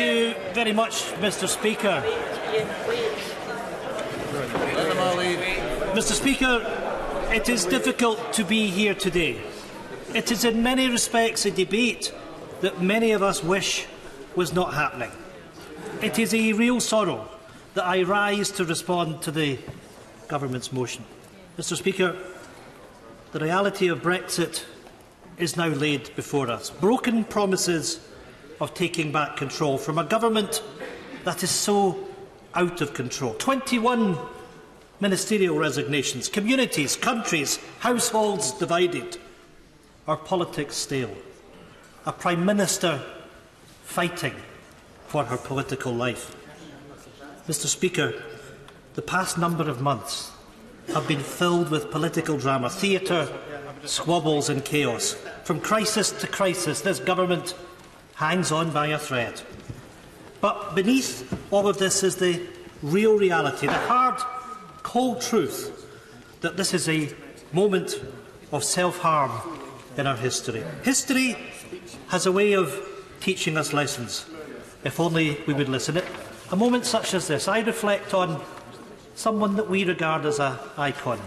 you very much, Mr. Speaker. Mr. Speaker, it is difficult to be here today. It is in many respects a debate that many of us wish was not happening. It is a real sorrow that I rise to respond to the Government's motion. Mr. Speaker, the reality of Brexit is now laid before us. Broken promises of taking back control from a government that is so out of control. 21 ministerial resignations, communities, countries, households divided, our politics stale, a Prime Minister fighting for her political life. Mr. Speaker, the past number of months have been filled with political drama, theatre, squabbles and chaos. From crisis to crisis, this government hangs on by a thread. But beneath all of this is the real reality, the hard, cold truth that this is a moment of self-harm in our history. History has a way of teaching us lessons, if only we would listen. At a moment such as this, I reflect on someone that we regard as an icon.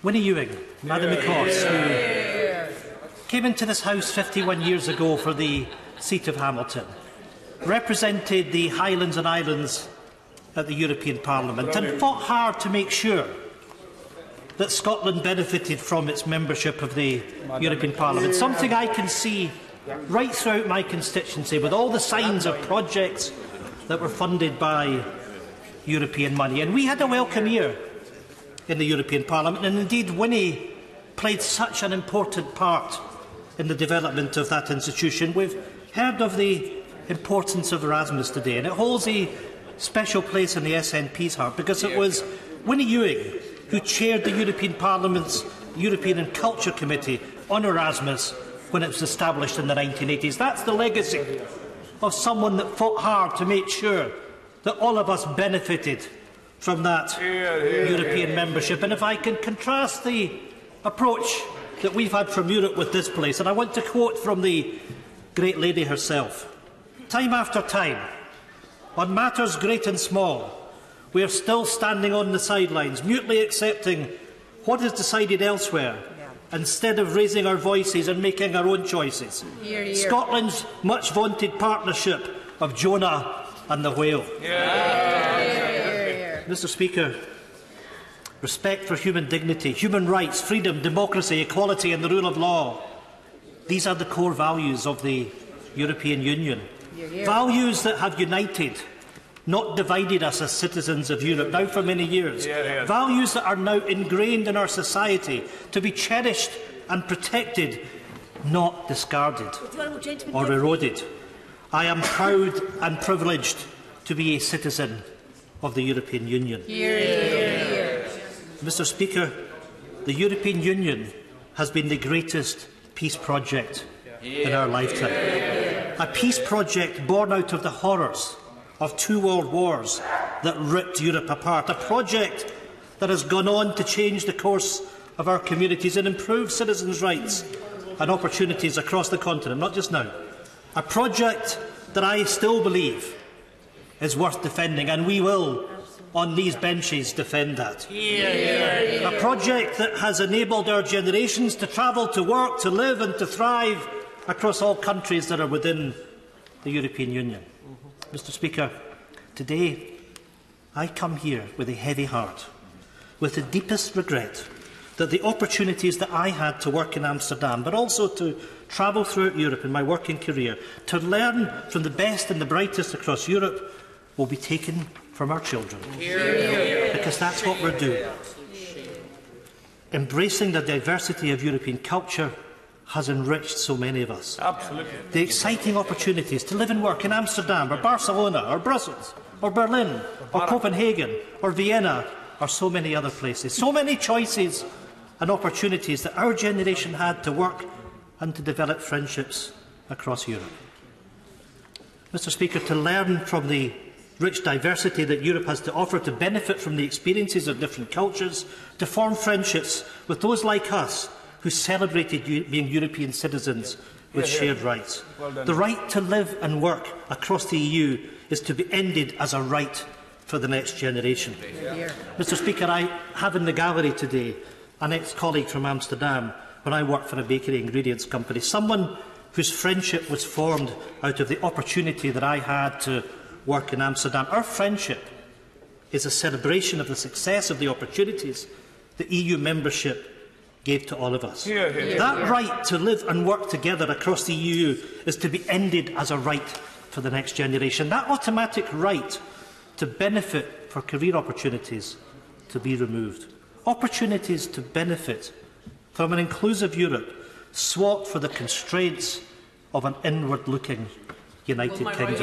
Winnie Ewing, Madam McCoss, who came into this House 51 years ago for the seat of Hamilton, represented the Highlands and Islands at the European Parliament and fought hard to make sure that Scotland benefited from its membership of the European Parliament, something I can see right throughout my constituency with all the signs of projects that were funded by European money. And we had a welcome year in the European Parliament, and indeed Winnie played such an important part in the development of that institution. We've heard of the importance of Erasmus today, and it holds a special place in the SNP's heart because it was Winnie Ewing who chaired the European Parliament's European and Culture Committee on Erasmus when it was established in the 1980s. That's the legacy of someone that fought hard to make sure that all of us benefited from that European membership. And if I can contrast the approach that we've had from Europe with this place, and I want to quote from the great lady herself, "Time after time, on matters great and small, we are still standing on the sidelines, mutely accepting what is decided elsewhere, instead of raising our voices and making our own choices. Scotland's much vaunted partnership of Jonah and the whale." Mr. Speaker, respect for human dignity, human rights, freedom, democracy, equality and the rule of law. These are the core values of the European Union. Values that have united, not divided us as citizens of Europe now for many years. Values that are now ingrained in our society to be cherished and protected, not discarded or eroded. I am proud and privileged to be a citizen of the European Union. Mr. Speaker, the European Union has been the greatest peace project in our lifetime. A peace project born out of the horrors of 2 world wars that ripped Europe apart. A project that has gone on to change the course of our communities and improve citizens' rights and opportunities across the continent, not just now. A project that I still believe is worth defending, and we will, on these benches, defend that. A project that has enabled our generations to travel, to work, to live and to thrive across all countries that are within the European Union. Mr. Speaker, today I come here with a heavy heart, with the deepest regret that the opportunities that I had to work in Amsterdam, but also to travel throughout Europe in my working career, to learn from the best and the brightest across Europe, will be taken from our children. Because that's what we're doing. Embracing the diversity of European culture has enriched so many of us. Absolutely. The exciting opportunities to live and work in Amsterdam or Barcelona or Brussels or Berlin or Copenhagen or Vienna or so many other places. So many choices and opportunities that our generation had to work and to develop friendships across Europe. Mr. Speaker, to learn from the rich diversity that Europe has to offer, to benefit from the experiences of different cultures, to form friendships with those like us who celebrated being European citizens with shared rights. The right to live and work across the EU is to be ended as a right for the next generation. Mr Speaker, I have in the gallery today an ex-colleague from Amsterdam when I worked for a bakery ingredients company, someone whose friendship was formed out of the opportunity that I had to work in Amsterdam. Our friendship is a celebration of the success of the opportunities that EU membership gave to all of us. That right to live and work together across the EU is to be ended as a right for the next generation. That automatic right to benefit for career opportunities to be removed. Opportunities to benefit from an inclusive Europe swapped for the constraints of an inward-looking United Kingdom.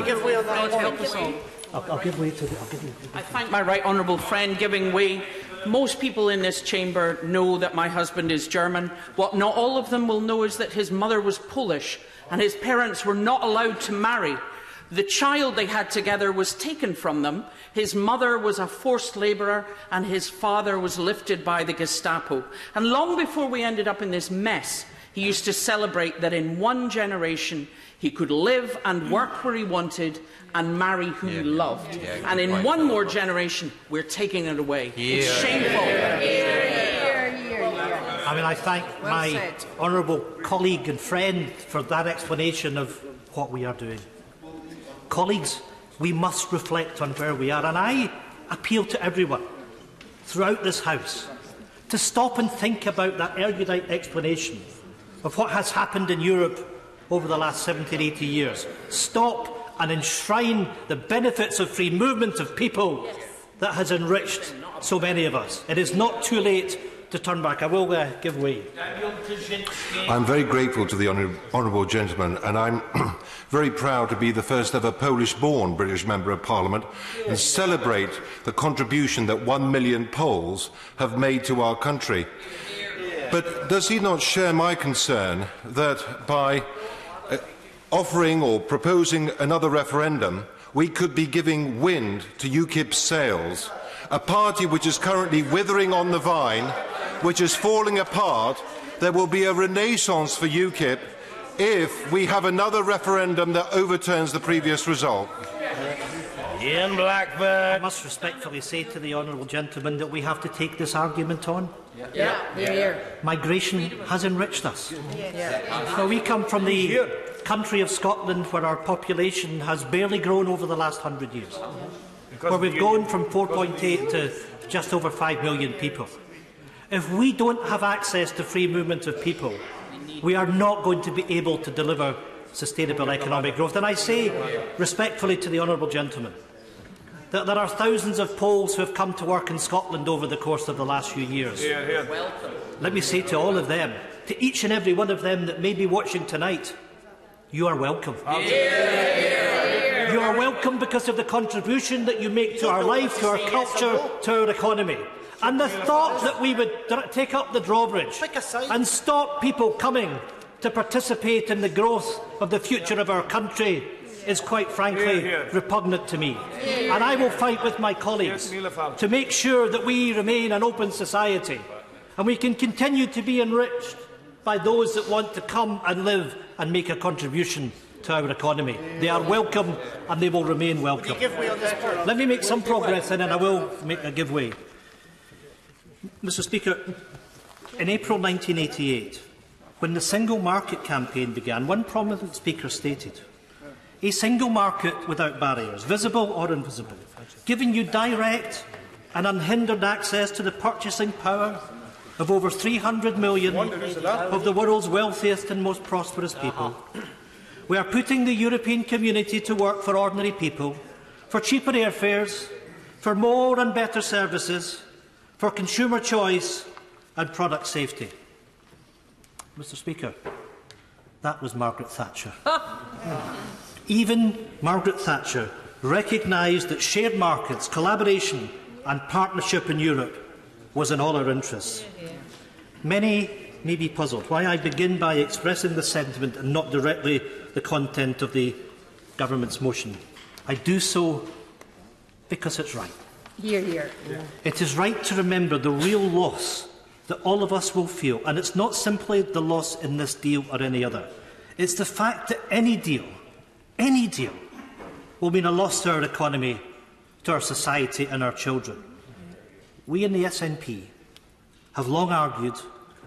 I'll give way to the... I thank my right honourable friend giving way. Most people in this chamber know that my husband is German. What not all of them will know is that his mother was Polish and his parents were not allowed to marry. The child they had together was taken from them. His mother was a forced labourer and his father was lifted by the Gestapo. And long before we ended up in this mess, he used to celebrate that in one generation he could live and work where he wanted and marry who he loved. And in one more generation, we're taking it away. It's shameful. I mean, I thank my honourable colleague and friend for that explanation of what we are doing. Colleagues, we must reflect on where we are, and I appeal to everyone throughout this House to stop and think about that erudite explanation of what has happened in Europe over the last 70 or 80 years. Stop and enshrine the benefits of free movement of people that has enriched so many of us. It is not too late to turn back. I will give way. I'm very grateful to the honourable gentleman, and I'm very proud to be the first ever Polish-born British Member of Parliament and celebrate the contribution that 1 million Poles have made to our country. But does he not share my concern that by offering or proposing another referendum, we could be giving wind to UKIP's sails, a party which is currently withering on the vine, which is falling apart? There will be a renaissance for UKIP if we have another referendum that overturns the previous result. Ian Blackford. I must respectfully say to the honourable gentleman that we have to take this argument on. Migration has enriched us. Now, we come from the country of Scotland where our population has barely grown over the last 100 years, where we've gone from 4.8 to just over 5 million people. If we don't have access to free movement of people, we are not going to be able to deliver sustainable economic growth. And I say respectfully to the honourable gentleman that there are thousands of Poles who have come to work in Scotland over the course of the last few years. Let me say to all of them, to each and every one of them that may be watching tonight, you are welcome. You are welcome because of the contribution that you make to our life, to our culture, to our economy. And the thought that we would take up the drawbridge and stop people coming to participate in the growth of the future of our country is quite frankly repugnant to me. And I will fight with my colleagues to make sure that we remain an open society and we can continue to be enriched by those that want to come and live and make a contribution to our economy. They are welcome and they will remain welcome. Let me make some progress and then I will make a give way. Mr Speaker, in April 1988, when the Single Market campaign began, one prominent speaker stated, "A single market without barriers, visible or invisible, giving you direct and unhindered access to the purchasing power of over 300 million of the world's wealthiest and most prosperous people. We are putting the European community to work for ordinary people, for cheaper airfares, for more and better services, for consumer choice and product safety." Mr Speaker, that was Margaret Thatcher. Even Margaret Thatcher recognised that shared markets, collaboration and partnership in Europe was in all our interests. Many may be puzzled why I begin by expressing the sentiment and not directly the content of the government's motion. I do so because it's right. It is right to remember the real loss that all of us will feel, and it's not simply the loss in this deal or any other. It's the fact that any deal, will mean a loss to our economy, to our society and our children. We in the SNP have long argued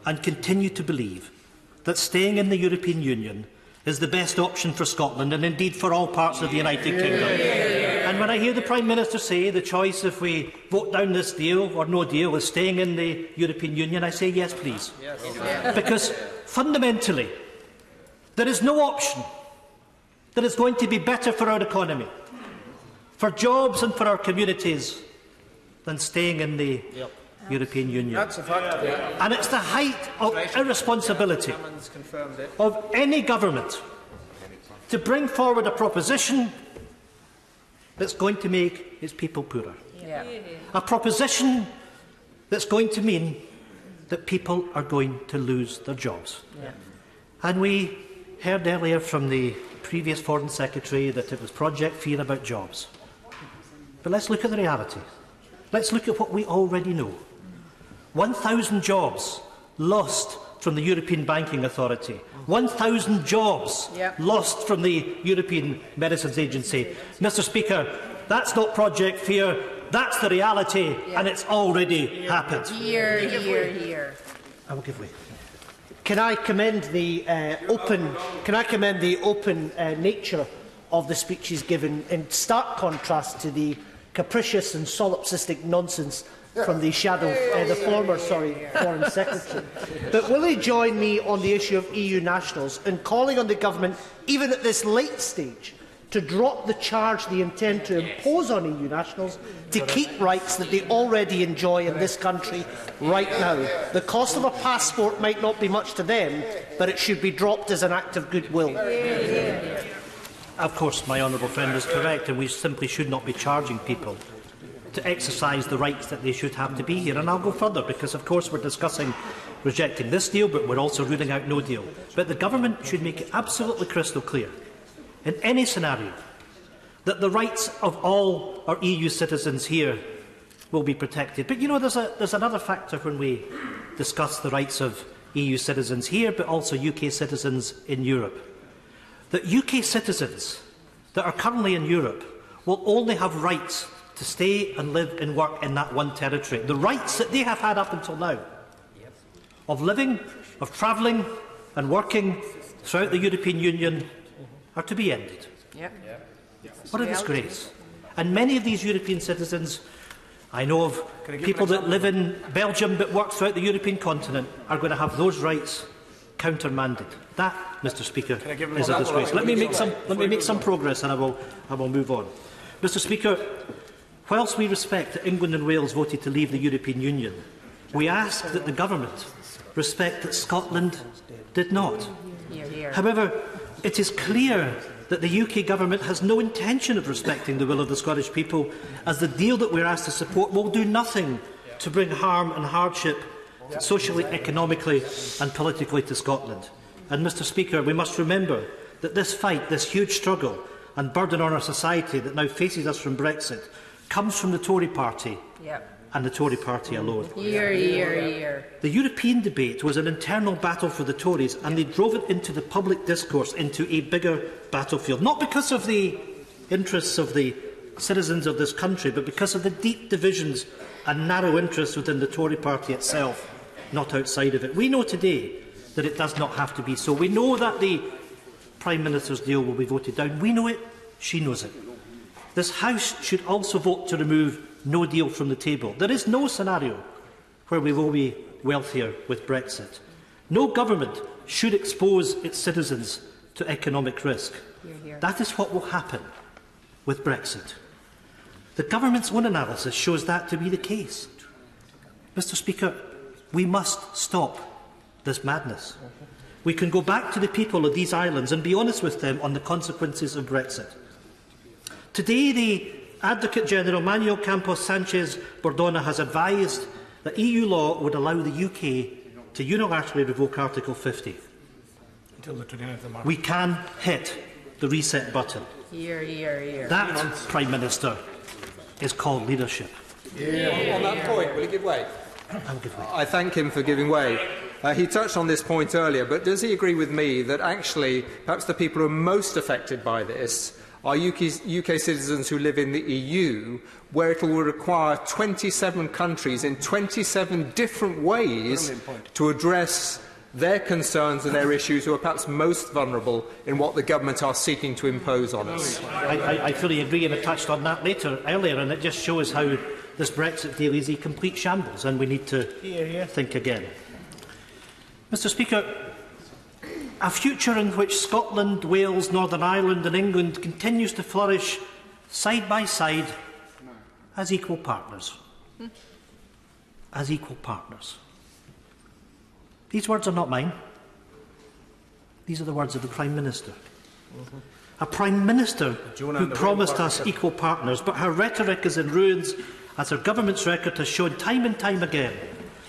and continue to believe that staying in the European Union is the best option for Scotland and indeed for all parts of the United Kingdom. And when I hear the Prime Minister say the choice if we vote down this deal or no deal is staying in the European Union, I say yes, please. Yes. Because fundamentally, there is no option that is going to be better for our economy, for jobs and for our communities than staying in the European Union. That's a fact. And it's the height of irresponsibility of any government to bring forward a proposition that's going to make its people poorer. Yeah. A proposition that's going to mean that people are going to lose their jobs. Yeah. And we heard earlier from the previous Foreign Secretary that it was Project Fear about jobs. But let's look at the reality. Let's look at what we already know. 1,000 jobs lost from the European Banking Authority. 1,000 jobs lost from the European Medicines Agency. Mr. Speaker, that's not Project Fear, that's the reality, and it's already happened. Here. I will give way. Can I commend the open nature of the speeches given, in stark contrast to the capricious and solipsistic nonsense from the former Foreign Secretary. But will he join me on the issue of EU nationals in calling on the government, even at this late stage, to drop the charge they intend to impose on EU nationals to keep rights that they already enjoy in this country right now? The cost of a passport might not be much to them, but it should be dropped as an act of goodwill. Of course, my honourable friend is correct, and we simply should not be charging people to exercise the rights that they should have to be here. And I'll go further, because of course we're discussing rejecting this deal, but we're also ruling out no deal. But the government should make it absolutely crystal clear, in any scenario, that the rights of all our EU citizens here will be protected. But you know, there's another factor when we discuss the rights of EU citizens here, but also UK citizens in Europe. That UK citizens that are currently in Europe will only have rights to stay and live and work in that one territory. The rights that they have had up until now of living, of travelling and working throughout the European Union are to be ended. What a disgrace. And many of these European citizens, I know of people that live in Belgium but work throughout the European continent, are going to have those rights countermanded. That, Mr. Speaker, is a disgrace. Let me make some progress, and I will move on. Mr. Speaker, whilst we respect that England and Wales voted to leave the European Union, we ask that the government respect that Scotland did not. However, it is clear that the UK government has no intention of respecting the will of the Scottish people, as the deal that we are asked to support will do nothing to bring harm and hardship socially, economically and politically to Scotland. And, Mr. Speaker, we must remember that this fight, this huge struggle and burden on our society that now faces us from Brexit, comes from the Tory party and the Tory party alone. The European debate was an internal battle for the Tories, and they drove it into the public discourse, into a bigger battlefield, not because of the interests of the citizens of this country, but because of the deep divisions and narrow interests within the Tory party itself, not outside of it. We know today that it does not have to be so. We know that the Prime Minister's deal will be voted down. We know it, she knows it. This House should also vote to remove no deal from the table. There is no scenario where we will be wealthier with Brexit. No government should expose its citizens to economic risk. That is what will happen with Brexit. The government's own analysis shows that to be the case. Mr. Speaker, we must stop this madness. We can go back to the people of these islands and be honest with them on the consequences of Brexit. Today, the Advocate General Manuel Campos Sanchez Bordona has advised that EU law would allow the UK to unilaterally revoke Article 50. Until the 29th of March. We can hit the reset button. That, Prime Minister, is called leadership. On that point, will he give way? I'll give way. I thank him for giving way. He touched on this point earlier, but does he agree with me that actually perhaps the people who are most affected by this are UK citizens who live in the EU, where it will require 27 countries in 27 different ways to address their concerns and their issues, who are perhaps most vulnerable in what the government are seeking to impose on us? I fully agree, and I touched on that earlier, and it just shows how this Brexit deal is a complete shambles, and we need to think again. Mr. Speaker, a future in which Scotland, Wales, Northern Ireland and England continues to flourish side by side as equal partners. As equal partners. These words are not mine. These are the words of the Prime Minister. A Prime Minister who promised us equal partners, but her rhetoric is in ruins, as her government's record has shown time and time again.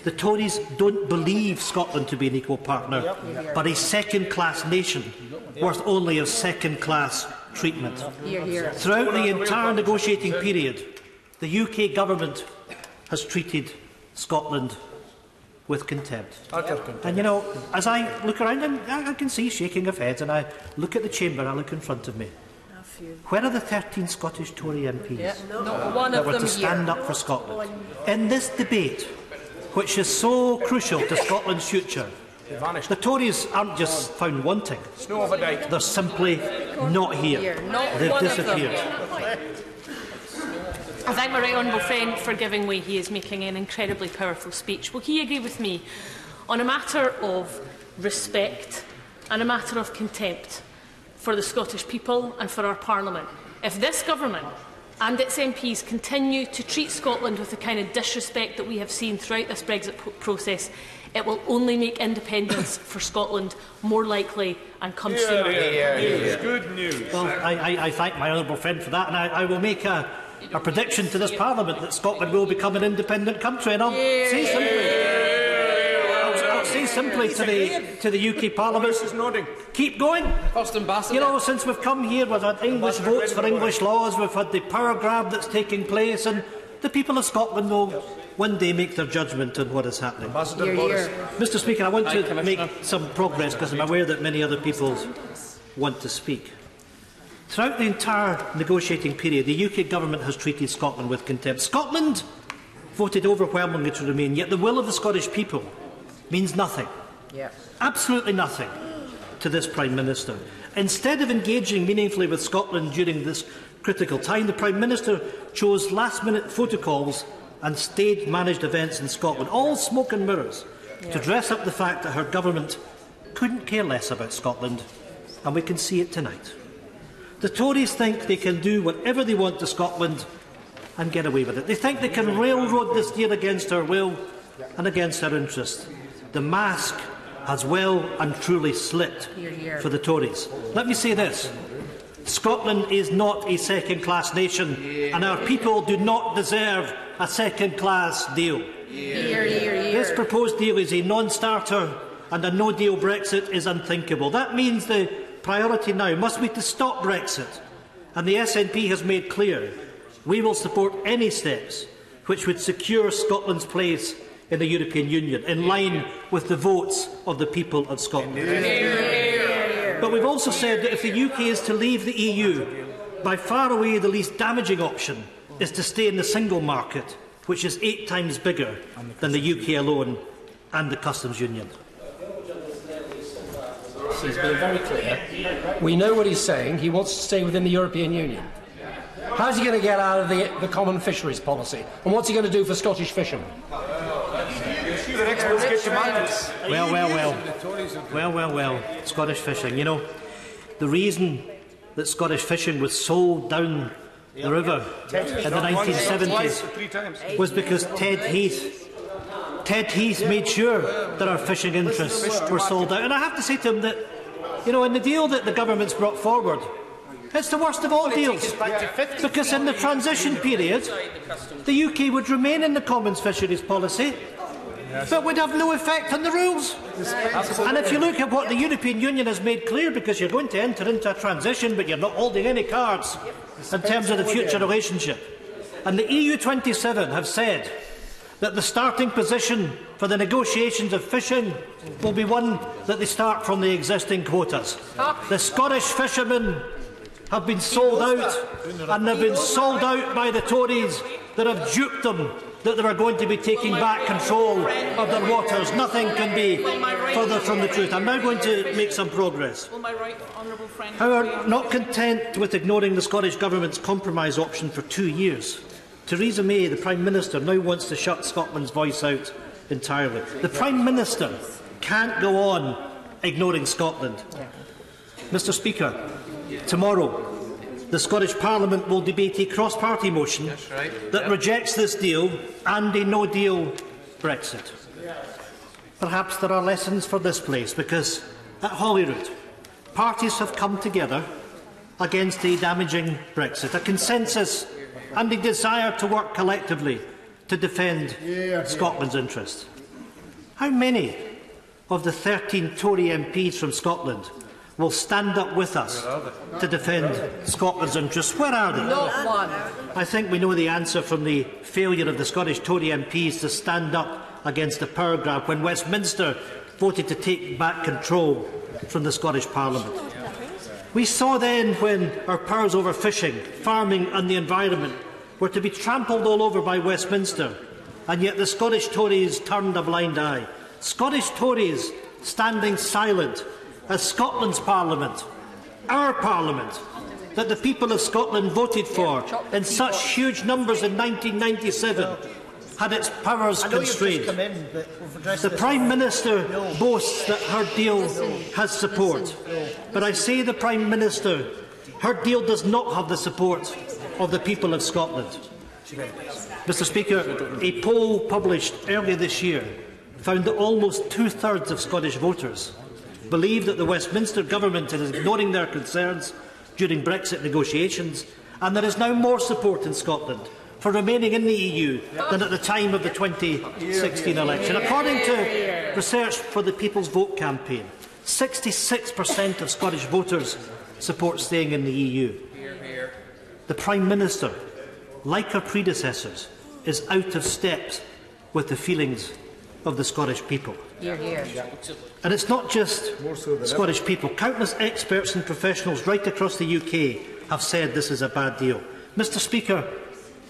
The Tories don't believe Scotland to be an equal partner, but a second-class nation, worth only of second-class treatment. Throughout the entire negotiating period, the UK government has treated Scotland with contempt. And, you know, as I look around, and I can see shaking of heads, and I look at the chamber, I look in front of me. Where are the 13 Scottish Tory MPs that were to stand up for Scotland? In this debate, which is so crucial to Scotland's future, the Tories aren't just found wanting. They're simply not here. They've disappeared. I thank my right honourable friend for giving way. He is making an incredibly powerful speech. Will he agree with me on a matter of respect and a matter of contempt for the Scottish people and for our Parliament? If this government and its MPs continue to treat Scotland with the kind of disrespect that we have seen throughout this Brexit process, it will only make independence for Scotland more likely and come sooner. Good news. Well, I thank my honourable friend for that, and I will make a prediction to this Parliament that Scotland will become an independent country, and I'll say simply to the UK Parliament, keep going. You know, since we've come here, we've had English votes for English laws, we've had the power grab that's taking place, and the people of Scotland will one day make their judgment on what is happening. Mr. Speaker, I want to make some progress because I'm aware that many other people want to speak. Throughout the entire negotiating period, the UK government has treated Scotland with contempt. Scotland voted overwhelmingly to remain, yet the will of the Scottish people means nothing, absolutely nothing, to this Prime Minister. Instead of engaging meaningfully with Scotland during this critical time, the Prime Minister chose last-minute photocalls and stage-managed events in Scotland, all smoke and mirrors, to dress up the fact that her government couldn't care less about Scotland, and we can see it tonight. The Tories think they can do whatever they want to Scotland and get away with it. They think they can railroad this deal against our will and against our interests. The mask has well and truly slipped for the Tories. Let me say this. Scotland is not a second-class nation, and our people do not deserve a second-class deal. This proposed deal is a non-starter, and a no-deal Brexit is unthinkable. That means the priority now must be to stop Brexit, and the SNP has made clear we will support any steps which would secure Scotland's place in the European Union, in line with the votes of the people of Scotland. But we've also said that if the UK is to leave the EU, by far away the least damaging option is to stay in the single market, which is 8 times bigger than the UK alone and the customs union. He's been very clear. We know what he's saying. He wants to stay within the European Union. How's he going to get out of the common fisheries policy? And what's he going to do for Scottish fishermen? Well. Scottish fishing. You know, the reason that Scottish fishing was sold down the river in the 1970s was because Ted Heath made sure that our fishing interests were sold out. And I have to say to him that, you know, in the deal that the government's brought forward, it's the worst of all deals, because in the transition period, the UK would remain in the common fisheries policy, but would have no effect on the rules. And if you look at what the European Union has made clear, because you're going to enter into a transition, but you're not holding any cards in terms of the future relationship, and the EU 27 have said that the starting position for the negotiations of fishing will be one that they start from the existing quotas. The Scottish fishermen have been sold out, and they've been sold out by the Tories that have duped them that they are going to be taking back control of their waters. Nothing can be further from the truth. I'm now going to make some progress. However, not content with ignoring the Scottish Government's compromise option for 2 years, Theresa May, the Prime Minister, now wants to shut Scotland's voice out entirely. The Prime Minister can't go on ignoring Scotland. Mr Speaker, tomorrow the Scottish Parliament will debate a cross-party motion that rejects this deal and a no-deal Brexit. Perhaps there are lessons for this place, because at Holyrood, parties have come together against a damaging Brexit, a consensus and a desire to work collectively to defend Scotland's interests. How many of the 13 Tory MPs from Scotland will stand up with us to defend Scotland's interests? Where are they? Not one. I think we know the answer from the failure of the Scottish Tory MPs to stand up against the power grab when Westminster voted to take back control from the Scottish Parliament. We saw then when our powers over fishing, farming and the environment were to be trampled all over by Westminster, and yet the Scottish Tories turned a blind eye. Scottish Tories standing silent as Scotland's Parliament, our Parliament, that the people of Scotland voted for in such huge numbers in 1997, had its powers constrained. The Prime Minister boasts that her deal has support, but I say the Prime Minister, her deal does not have the support of the people of Scotland. Mr Speaker, a poll published earlier this year found that almost two-thirds of Scottish voters believe that the Westminster Government is ignoring their concerns during Brexit negotiations, and there is now more support in Scotland for remaining in the EU than at the time of the 2016 election. According to research for the People's Vote campaign, 66% of Scottish voters support staying in the EU. The Prime Minister, like her predecessors, is out of step with the feelings of the Scottish people. And it's not just Scottish people. Countless experts and professionals right across the UK have said this is a bad deal. Mr Speaker,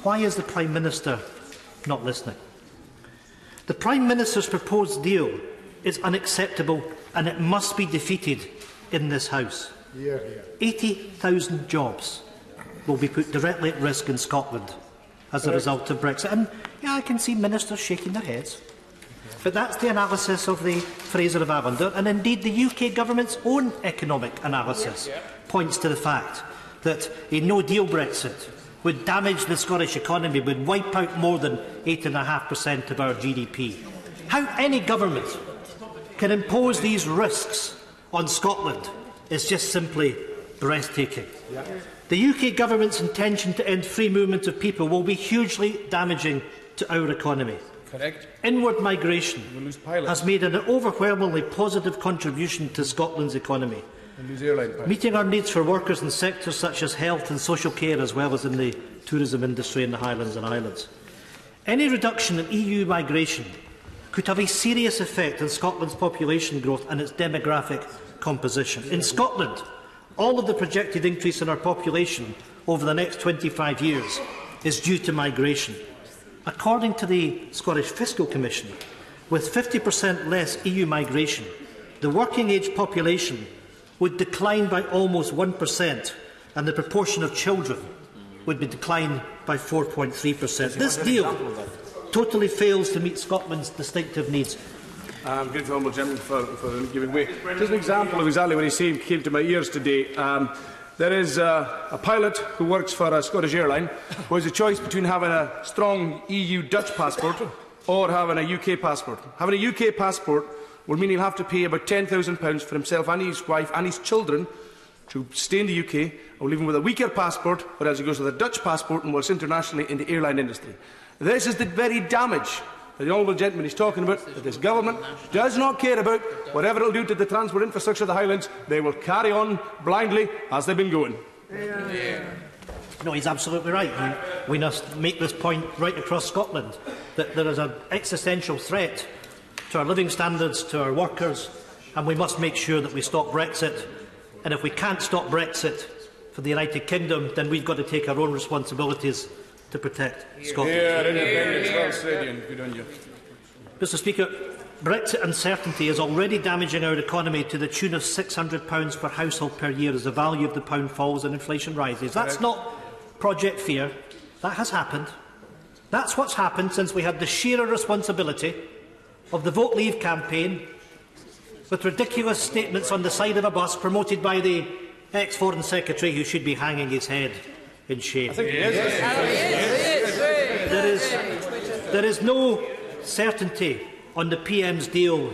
why is the Prime Minister not listening? The Prime Minister's proposed deal is unacceptable, and it must be defeated in this House. 80,000 jobs will be put directly at risk in Scotland as a result of Brexit. And yeah, I can see ministers shaking their heads. But that's the analysis of the Fraser of Avondale, and indeed the UK Government's own economic analysis points to the fact that a no-deal Brexit would damage the Scottish economy, would wipe out more than 8.5% of our GDP. How any government can impose these risks on Scotland is just simply breathtaking. The UK Government's intention to end free movement of people will be hugely damaging to our economy. Inward migration has made an overwhelmingly positive contribution to Scotland's economy, meeting our needs for workers in sectors such as health and social care, as well as in the tourism industry in the Highlands and Islands. Any reduction in EU migration could have a serious effect on Scotland's population growth and its demographic composition. In Scotland, all of the projected increase in our population over the next 25 years is due to migration. According to the Scottish Fiscal Commission, with 50% less EU migration, the working-age population would decline by almost 1%, and the proportion of children would be declined by 4.3%. This deal totally fails to meet Scotland's distinctive needs. I'm grateful, honourable gentleman, for giving way. Just an example of exactly what he's saying came to my ears today. There is a pilot who works for a Scottish airline who has a choice between having a strong EU Dutch passport or having a UK passport. Having a UK passport will mean he'll have to pay about £10,000 for himself and his wife and his children to stay in the UK, or leave him with a weaker passport, whereas he goes with a Dutch passport and works internationally in the airline industry. This is the very damage that the honourable gentleman is talking about, that this government does not care about. Whatever it will do to the transport infrastructure of the Highlands, they will carry on blindly as they've been going. No, he's absolutely right. We must make this point right across Scotland, that there is an existential threat to our living standards, to our workers, and we must make sure that we stop Brexit. And if we can't stop Brexit for the United Kingdom, then we've got to take our own responsibilities to protect Scotland. Mr. Speaker, Brexit uncertainty is already damaging our economy to the tune of £600 per household per year as the value of the pound falls and inflation rises. That's not Project Fear. That has happened. That's what's happened since we had the sheer responsibility of the Vote Leave campaign, with ridiculous statements on the side of a bus promoted by the ex-Foreign Secretary, who should be hanging his head in shame. There is no certainty on the PM's deal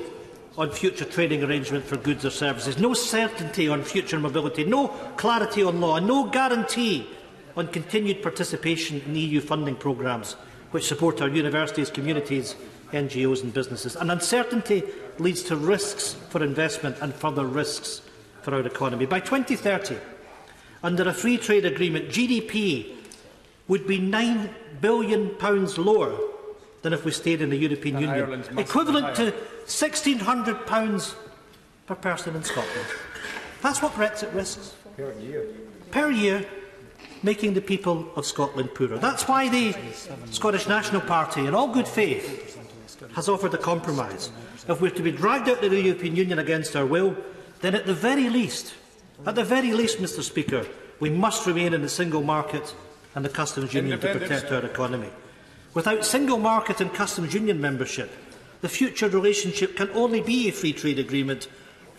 on future trading arrangement for goods or services, no certainty on future mobility, no clarity on law, and no guarantee on continued participation in EU funding programmes which support our universities, communities, NGOs and businesses. And uncertainty leads to risks for investment and further risks for our economy. By 2030, under a free trade agreement, GDP would be £9 billion lower than if we stayed in the European Union, equivalent to £1,600 per person in Scotland. That's what Brexit risks. Per year, making the people of Scotland poorer. That's why the Scottish National Party, in all good faith, has offered a compromise. If we are to be dragged out of the European Union against our will, then at the very least, Mr. Speaker, we must remain in the single market and the customs union to protect our economy. Without single market and customs union membership, the future relationship can only be a free trade agreement,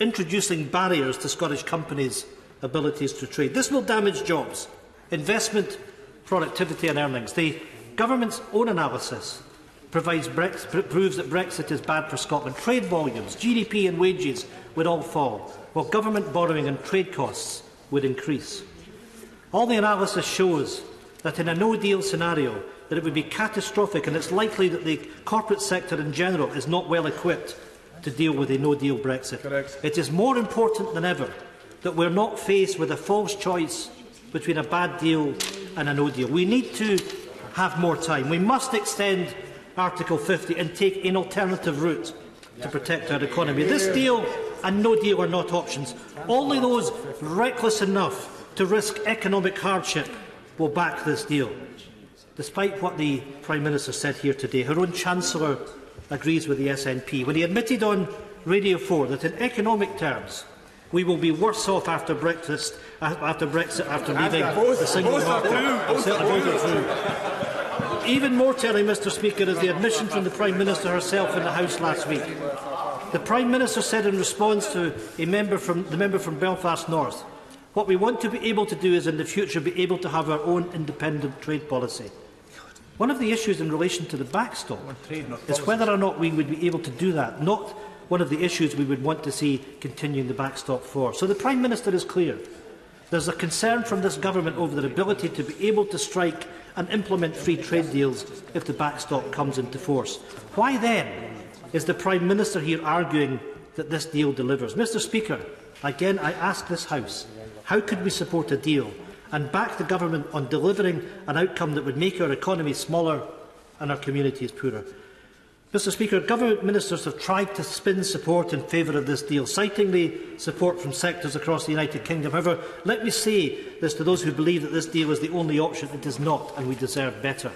introducing barriers to Scottish companies' abilities to trade. This will damage jobs, investment, productivity and earnings. The government's own analysis proves that Brexit is bad for Scotland. Trade volumes, GDP and wages would all fall, while government borrowing and trade costs would increase. All the analysis shows that in a no-deal scenario, that it would be catastrophic, and it's likely that the corporate sector in general is not well equipped to deal with a no-deal Brexit. Correct. It is more important than ever that we are not faced with a false choice between a bad deal and a no-deal. We need to have more time. We must extend Article 50 and take an alternative route to protect our economy. This deal and no deal are not options. Only those reckless enough to risk economic hardship will back this deal. Despite what the Prime Minister said here today, her own Chancellor agrees with the SNP when he admitted on Radio 4 that in economic terms we will be worse off after Brexit after leaving the single market. Even more telling, Mr. Speaker, is the admission from the Prime Minister herself in the House last week. The Prime Minister said in response to the member from Belfast North, what we want to be able to do is in the future be able to have our own independent trade policy. One of the issues in relation to the backstop is whether or not we would be able to do that, not one of the issues we would want to see continuing the backstop for. So the Prime Minister is clear. There is a concern from this government over their ability to be able to strike and implement free trade deals if the backstop comes into force. Why then is the Prime Minister here arguing that this deal delivers? Mr. Speaker, again I ask this House, how could we support a deal and back the government on delivering an outcome that would make our economy smaller and our communities poorer? Mr. Speaker, government ministers have tried to spin support in favour of this deal, citing the support from sectors across the United Kingdom. However, let me say this to those who believe that this deal is the only option. It is not, and we deserve better.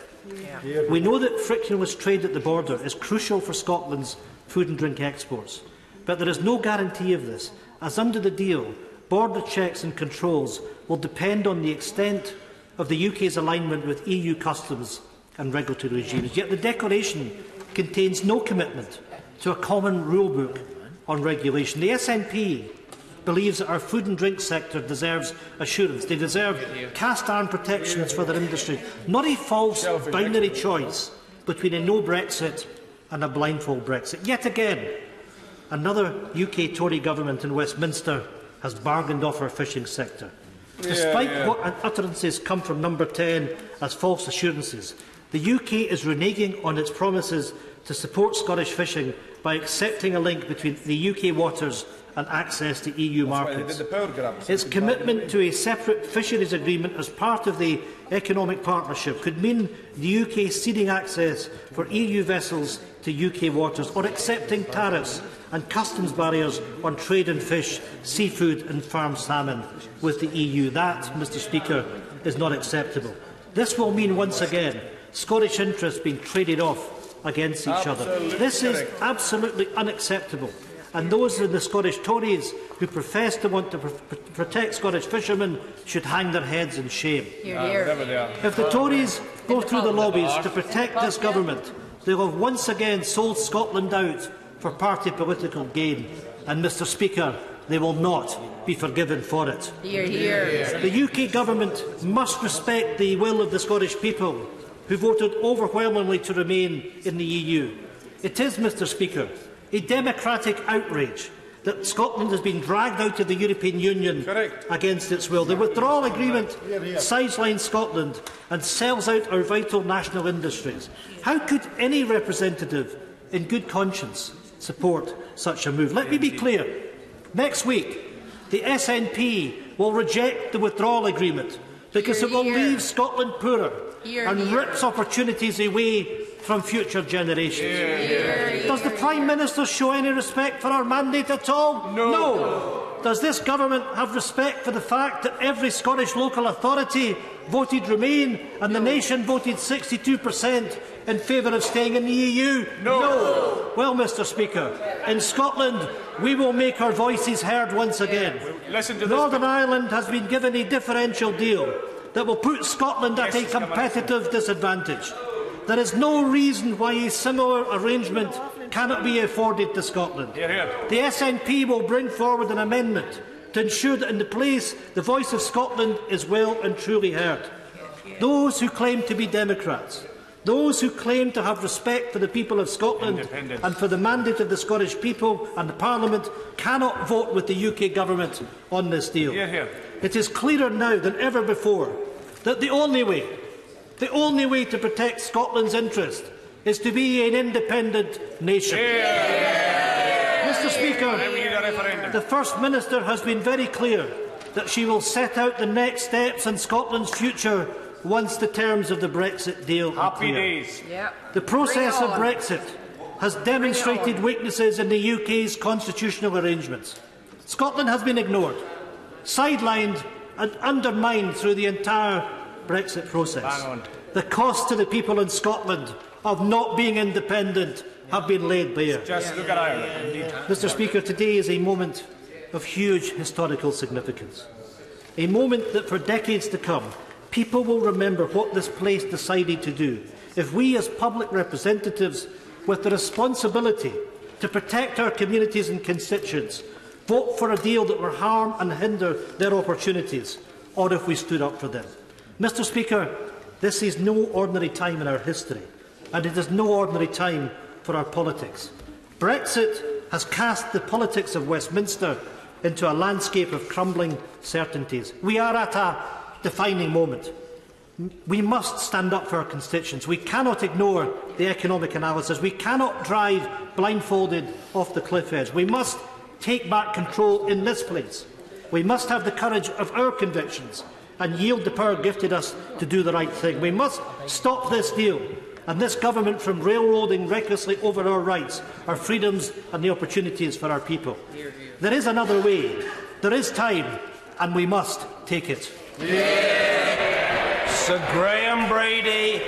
Yeah. We know that frictionless trade at the border is crucial for Scotland's food and drink exports, but there is no guarantee of this, as under the deal, border checks and controls will depend on the extent of the UK's alignment with EU customs and regulatory regimes. Yet the declaration contains no commitment to a common rulebook on regulation. The SNP believes that our food and drink sector deserves assurance. They deserve cast-iron protections for their industry, not a false binary choice between a no Brexit and a blindfold Brexit. Yet again, another UK Tory government in Westminster has bargained off our fishing sector. Despite what utterances come from Number 10 as false assurances, the UK is reneging on its promises to support Scottish fishing by accepting a link between the UK waters and access to EU markets. Its commitment to a separate fisheries agreement as part of the economic partnership could mean the UK ceding access for EU vessels to UK waters, or accepting tariffs and customs barriers on trade in fish, seafood and farmed salmon with the EU. That, Mr Speaker, is not acceptable. This will mean, once again, Scottish interests being traded off against each other. This is absolutely unacceptable, and those in the Scottish Tories who profess to want to protect Scottish fishermen should hang their heads in shame. If the Tories go through the lobbies to protect this government, they will have once again sold Scotland out for party political gain, and, Mr Speaker, they will not be forgiven for it. The UK Government must respect the will of the Scottish people, who voted overwhelmingly to remain in the EU. It is, Mr Speaker, a democratic outrage that Scotland has been dragged out of the European Union against its will. The withdrawal agreement sidelines Scotland and sells out our vital national industries. How could any representative in good conscience support such a move? Let me be clear. Next week, the SNP will reject the withdrawal agreement because it will leave Scotland poorer and rips opportunities away from future generations. Does the Prime Minister show any respect for our mandate at all? No. Does this government have respect for the fact that every Scottish local authority voted Remain and the nation voted 62% in favour of staying in the EU? No. Well, Mr Speaker, in Scotland we will make our voices heard once again. Northern Ireland has been given a differential deal that will put Scotland at a competitive disadvantage. There is no reason why a similar arrangement cannot be afforded to Scotland. The SNP will bring forward an amendment to ensure that in the place the voice of Scotland is well and truly heard. Those who claim to be Democrats, those who claim to have respect for the people of Scotland and for the mandate of the Scottish people and the Parliament cannot vote with the UK Government on this deal. It is clearer now than ever before that the only way to protect Scotland's interest is to be an independent nation. Mr Speaker, the First Minister has been very clear that she will set out the next steps in Scotland's future once the terms of the Brexit deal are clear. The process of Brexit has demonstrated weaknesses in the UK's constitutional arrangements. Scotland has been ignored, sidelined and undermined through the entire Brexit process. The cost to the people in Scotland of not being independent have been laid bare. Just look at Ireland. Mr Speaker, today is a moment of huge historical significance. A moment that for decades to come, people will remember what this place decided to do if we as public representatives with the responsibility to protect our communities and constituents vote for a deal that will harm and hinder their opportunities, or if we stood up for them. Mr Speaker, this is no ordinary time in our history, and it is no ordinary time for our politics. Brexit has cast the politics of Westminster into a landscape of crumbling certainties. We are at a defining moment. We must stand up for our constituents. We cannot ignore the economic analysis. We cannot drive blindfolded off the cliff edge. We must take back control in this place. We must have the courage of our convictions and yield the power gifted us to do the right thing. We must stop this deal and this government from railroading recklessly over our rights, our freedoms and the opportunities for our people. There is another way. There is time, and we must take it. Sir Graham Brady.